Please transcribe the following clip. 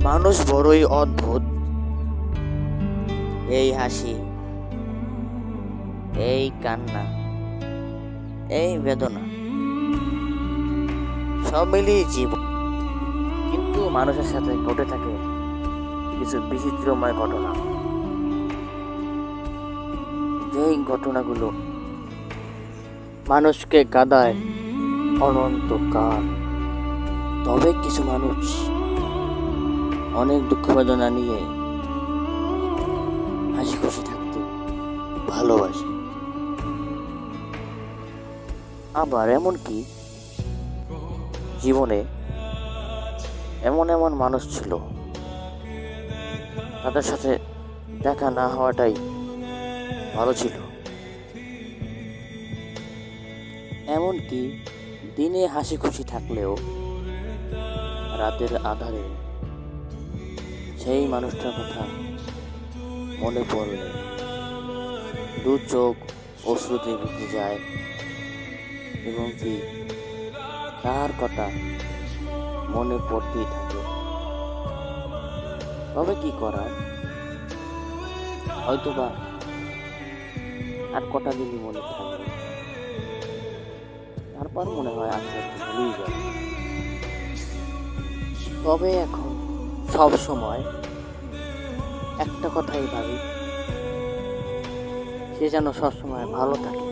মানুষ বড়ই অদ্ভুত। এই হাসি, এই কান্না, এই বেদনা সব মিলিয়ে জীবন। কিন্তু মানুষের সাথে ঘটে থাকে কিছু বিচিত্রময় ঘটনা, যেই ঘটনাগুলো মানুষকে কাঁদায় অনন্তকাল। তবে কিছু মানুষ অনেক দুঃখ বেদনা নিয়ে হাসি খুশি থাকতে ভালোবাসে। আবার এমনকি জীবনে এমন এমন মানুষ ছিল, তাদের সাথে দেখা না হওয়াটাই ভালো ছিল। এমনকি দিনে হাসি খুশি থাকলেও রাতের আধারে সেই মানুষটার কথা মনে পড়লে দু চোখ অশ্রুতে ভিজে যায় এবং কি তার কথা মনে পড়তেই থাকে। তবে কি করার, হয়তোবা আর কটা দিনই মনে থাকবে, তারপর মনে হয় আস্তে আস্তে ভুলেই যাবে। তবে এখন সব সময় একটা কথাই ভাবি, সে যেন সবসময় ভালো থাকে।